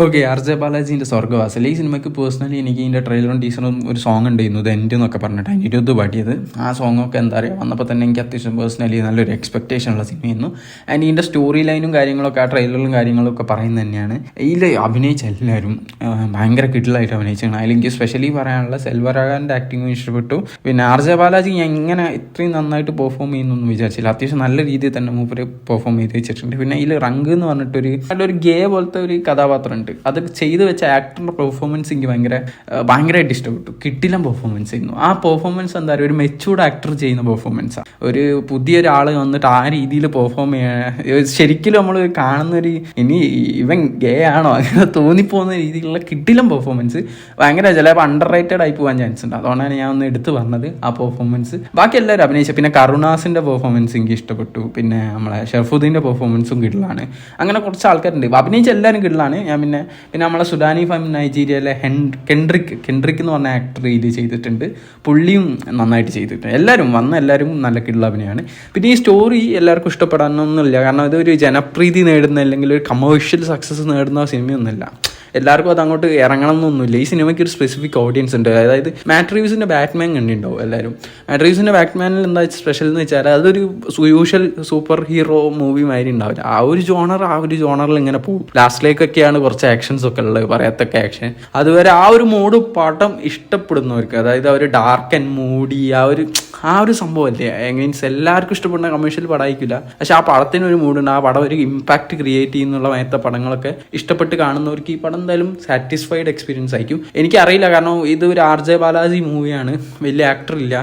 Okay, R J ബാലാജീൻ്റെ സ്വർഗ്ഗവാസൽ ഈ സിനിമയ്ക്ക് personally എനിക്ക് ഇതിൻ്റെ ട്രെയിലറും ടീസറും ഒരു സോങ് ഉണ്ടായിരുന്നു, ഇത് എൻ്റെ എന്നൊക്കെ പറഞ്ഞിട്ട് അതിൻ്റെ പാടിയത്. ആ സോങ്ങൊക്കെ എന്താ പറയുക, വന്നപ്പോൾ തന്നെ എനിക്ക് അത്യാവശ്യം പേഴ്സണലി നല്ലൊരു എക്സ്പെക്ടേഷൻ ഉള്ള സിനിമയായിരുന്നു. ആൻഡ് ഇതിൻ്റെ സ്റ്റോറി ലൈനും കാര്യങ്ങളൊക്കെ ആ ട്രെയിലറും കാര്യങ്ങളൊക്കെ പറയുന്നത് തന്നെയാണ്. ഇതിൽ അഭിനയിച്ച എല്ലാവരും ഭയങ്കര കിഡിലായിട്ട് അഭിനയിച്ചാണ്. അതിൽ എനിക്ക് സ്പെഷ്യലി പറയാനുള്ള സെൽവരാഘവൻ്റെ ആക്ടിങ്ങും ഇഷ്ടപ്പെട്ടു. പിന്നെ ആർ ജെ ബാലാജി ഞാൻ ഇങ്ങനെ ഇത്രയും നന്നായിട്ട് പെർഫോം ചെയ്യുന്നൊന്നും വിചാരിച്ചില്ല. അത്യാവശ്യം നല്ല രീതിയിൽ തന്നെ മൂപ്പര് പെർഫോം ചെയ്ത് വെച്ചിട്ടുണ്ട്. പിന്നെ ഇതിൽ റങ്ക് എന്ന് പറഞ്ഞിട്ടൊരു നല്ലൊരു ഗേ പോലത്തെ ഒരു കഥാപാത്രം, അത് ചെയ്ത് വെച്ച ആക്ടറിന്റെ പെർഫോമൻസ് എനിക്ക് ഭയങ്കരമായിട്ട് ഇഷ്ടപ്പെട്ടു. കിട്ടില്ല പെർഫോമൻസ് ചെയ്യുന്നു. ആ പെർഫോമൻസ് എന്താ പറയുക, ഒരു മെച്ചൂർഡ് ആക്ടർ ചെയ്യുന്ന പെർഫോമൻസാണ്. ഒരു പുതിയൊരാൾ വന്നിട്ട് ആ രീതിയിൽ പെർഫോം ചെയ്യാൻ ശരിക്കും നമ്മൾ കാണുന്നൊരു ഇനി ഇവൻ ഗേ ആണോ അങ്ങനെ തോന്നിപ്പോകുന്ന രീതിയിലുള്ള കിട്ടില്ല പെർഫോമൻസ്. ഭയങ്കര ചിലപ്പോൾ അണ്ടർ റേറ്റഡ് ആയി പോകാൻ ചാൻസ് ഉണ്ട്. അതുകൊണ്ടാണ് ഞാൻ ഒന്ന് എടുത്ത് പറഞ്ഞത് ആ പെർഫോമൻസ്. ബാക്കി എല്ലാവരും അഭിനയിച്ച, പിന്നെ കരുണാസിന്റെ പെർഫോമൻസ് എനിക്ക് ഇഷ്ടപ്പെട്ടു. പിന്നെ നമ്മളെ ഷെർഫുദ്ദീൻ്റെ പെർഫോമൻസും കിടലാണ്. അങ്ങനെ കുറച്ച് ആൾക്കാരുണ്ട്. അഭിനയിച്ച എല്ലാവരും കിടലാണ്. ഞാൻ പിന്നെ നമ്മളെ സുഡാനി ഫ്രം നൈജീരിയയിലെ കെൻഡ്രിക്ക് എന്ന് പറഞ്ഞ ആക്ടർ ഇത് ചെയ്തിട്ടുണ്ട്. പുള്ളിയും നന്നായിട്ട് ചെയ്തിട്ടുണ്ട്. എല്ലാവരും നല്ല കിടുള്ള അഭിനയമാണ്. പിന്നെ ഈ സ്റ്റോറി എല്ലാവർക്കും ഇഷ്ടപ്പെടാനൊന്നുമില്ല. കാരണം ഇതൊരു ജനപ്രീതി നേടുന്ന അല്ലെങ്കിൽ ഒരു കമേഴ്ഷ്യൽ സക്സസ് നേടുന്ന സിനിമയൊന്നുമില്ല. എല്ലാവർക്കും അത് അങ്ങോട്ട് ഇറങ്ങണം എന്നൊന്നുമില്ല. ഈ സിനിമയ്ക്ക് ഒരു സ്പെസിഫിക് ഓഡിയൻസ് ഉണ്ട്. അതായത് മാറ്റ് റീവ്സിൻ്റെ ബാറ്റ്മാൻ കണ്ടിട്ടുണ്ടാവും എല്ലാവരും. മാറ്റ് റീവ്സിൻ്റെ ബാറ്റ്മാനിൽ എന്താ സ്പെഷ്യൽ എന്ന് വെച്ചാൽ അതൊരു യൂഷ്വൽ സൂപ്പർ ഹീറോ മൂവി മാതിരി ഉണ്ടാവില്ല. ആ ഒരു ജോണറിൽ ഇങ്ങനെ പോകും. ലാസ്റ്റിലേക്കൊക്കെയാണ് കുറച്ച് ആക്ഷൻസ് ഒക്കെ ഉള്ളത്, പറയത്തക്ക ആക്ഷൻ. അതുവരെ ആ ഒരു മൂഡ് പാട്ടം ഇഷ്ടപ്പെടുന്നവർക്ക്, അതായത് അവർ ഡാർക്ക് ആൻഡ് മൂഡി ആ ഒരു സംഭവമല്ലേ, മീൻസ് എല്ലാവർക്കും ഇഷ്ടപ്പെടുന്ന കമേഴ്ഷ്യൽ പടമായിരിക്കില്ല. പക്ഷെ ആ പടത്തിനൊരു മൂഡുണ്ട്. ആ പടം ഒരു ഇമ്പാക്റ്റ് ക്രിയേറ്റ് ചെയ്യുന്നുള്ള മറ്റത്തെ പടങ്ങളൊക്കെ ഇഷ്ടപ്പെട്ട് കാണുന്നവർക്ക് ഈ പടം എന്തായാലും സാറ്റിസ്ഫൈഡ് എക്സ്പീരിയൻസ് ആയിരിക്കും. എനിക്കറിയില്ല, കാരണം ഇത് ഒരു ആർ ജെ ബാലാജി മൂവിയാണ്. വലിയ ആക്ടർ ഇല്ല,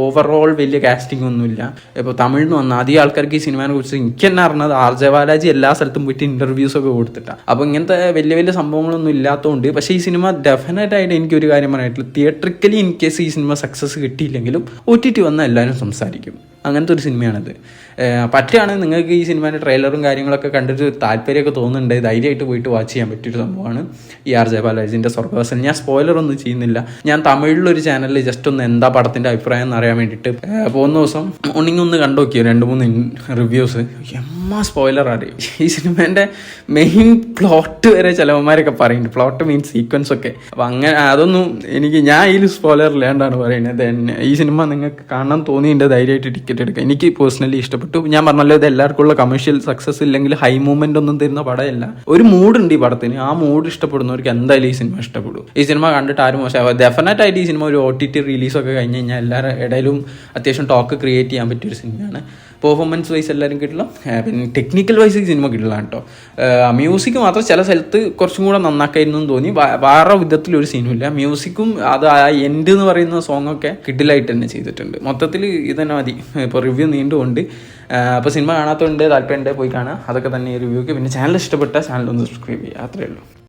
ഓവറോൾ വലിയ കാസ്റ്റിംഗ് ഒന്നുമില്ല. ഇപ്പോൾ തമിഴിൽ നിന്ന് വന്ന അധികം ആൾക്കാർക്ക് ഈ സിനിമയെ കുറിച്ച് എനിക്ക് തന്നെ അറിഞ്ഞത് ആർ ജെ ബാലാജി എല്ലാ സ്ഥലത്തും പോയിട്ട് ഇൻ്റർവ്യൂസ് ഒക്കെ കൊടുത്തിട്ടാണ്. അപ്പോൾ ഇങ്ങനത്തെ വലിയ സംഭവങ്ങളൊന്നും ഇല്ലാത്തതുകൊണ്ട്. പക്ഷേ ഈ സിനിമ ഡെഫിനറ്റായിട്ട് എനിക്കൊരു കാര്യം പറയാനായിട്ടുള്ള, തിയേറ്ററിക്കലി ഇൻ കേസ് ഈ സിനിമ സക്സസ് കിട്ടിയില്ലെങ്കിലും OTT വന്നാൽ എല്ലാവരും സംസാരിക്കും. അങ്ങനത്തെ ഒരു സിനിമയാണിത്. പറ്റുകയാണെങ്കിൽ നിങ്ങൾക്ക് ഈ സിനിമേൻ്റെ ട്രെയിലറും കാര്യങ്ങളൊക്കെ കണ്ടിട്ട് താല്പര്യമൊക്കെ തോന്നുന്നുണ്ട്, ധൈര്യമായിട്ട് പോയിട്ട് വാച്ച് ചെയ്യാൻ പറ്റിയൊരു സംഭവമാണ് ഈ ആർ ജെ ബാലാജിൻ്റെ സ്വർഗ്ഗവാസൽ. ഞാൻ സ്പോയിലറൊന്നും ചെയ്യുന്നില്ല. ഞാൻ തമിഴിലൊരു ചാനലിൽ ജസ്റ്റ് ഒന്ന് എന്താ പടത്തിൻ്റെ അഭിപ്രായം എന്ന് അറിയാൻ വേണ്ടിയിട്ട് പോകുന്ന ദിവസം ഒന്ന് കണ്ടു നോക്കിയോ 2-3 റിവ്യൂസ്. സ്പോയിലർ അറിയും. ഈ സിനിമേൻ്റെ മെയിൻ പ്ലോട്ട് വരെ ചിലവന്മാരൊക്കെ പറയുന്നുണ്ട്. പ്ലോട്ട് മീൻസ് സീക്വൻസ് ഒക്കെ. അപ്പം അങ്ങനെ അതൊന്നും ഞാൻ ഇതിൽ സ്പോയിലർ ഇല്ലാണ്ടാണ് പറയുന്നത്. ഈ സിനിമ നിങ്ങൾക്ക് കാണാൻ തോന്നിയിട്ട് ധൈര്യമായിട്ട് ടിക്കറ്റ് എടുക്കുക. എനിക്ക് പേഴ്സണലി ഇഷ്ടപ്പെട്ടു. ഞാൻ പറഞ്ഞല്ലോ, ഇത് എല്ലാവർക്കും ഉള്ള കമേഴ്ഷ്യൽ സക്സസ് ഇല്ലെങ്കിൽ ഹൈ മൂവ്മെന്റ് ഒന്നും തരുന്ന പടമല്ല. ഒരു മൂഡുണ്ട് ഈ പടത്തിന്. ആ മൂഡ് ഇഷ്ടപ്പെടുന്നവർക്ക് എന്തായാലും ഈ സിനിമ ഇഷ്ടപ്പെടും. ഈ സിനിമ കണ്ടിട്ട് ആരും മോശം. ഡെഫിനറ്റായിട്ട് ഈ സിനിമ ഒരു OTT റിലീസൊക്കെ കഴിഞ്ഞ് കഴിഞ്ഞാൽ എല്ലാവരുടെ ഇടയിലും അത്യാവശ്യം ടോക്ക് ക്രിയേറ്റ് ചെയ്യാൻ പറ്റിയൊരു സിനിമയാണ്. പെർഫോമൻസ് വൈസ് എല്ലാവരും കിട്ടില്ല. പിന്നെ ടെക്നിക്കൽ വൈസ് ഈ സിനിമ കിട്ടില്ല കേട്ടോ. മ്യൂസിക് മാത്രം ചില സ്ഥലത്ത് കുറച്ചും കൂടെ നന്നാക്കായിരുന്നു എന്ന് തോന്നി. വേറെ വിധത്തിലൊരു സീനുമില്ല. മ്യൂസിക്കും അത് ആ എൻഡ് എന്ന് പറയുന്ന സോങ്ങൊക്കെ കിഡിലായിട്ട് തന്നെ ചെയ്തിട്ടുണ്ട്. മൊത്തത്തിൽ ഇത് തന്നെ മതി. ഇപ്പോൾ റിവ്യൂ നീണ്ടുകൊണ്ട് അപ്പോൾ സിനിമ കാണാത്തതുകൊണ്ട് താല്പര്യം പോയി കാണാം. അതൊക്കെ തന്നെ ഈ റിവ്യൂക്ക്. പിന്നെ ചാനൽ ഇഷ്ടപ്പെട്ട ചാനൽ ഒന്ന് സബ്സ്ക്രൈബ് ചെയ്യുക. അത്രയേ ഉള്ളൂ.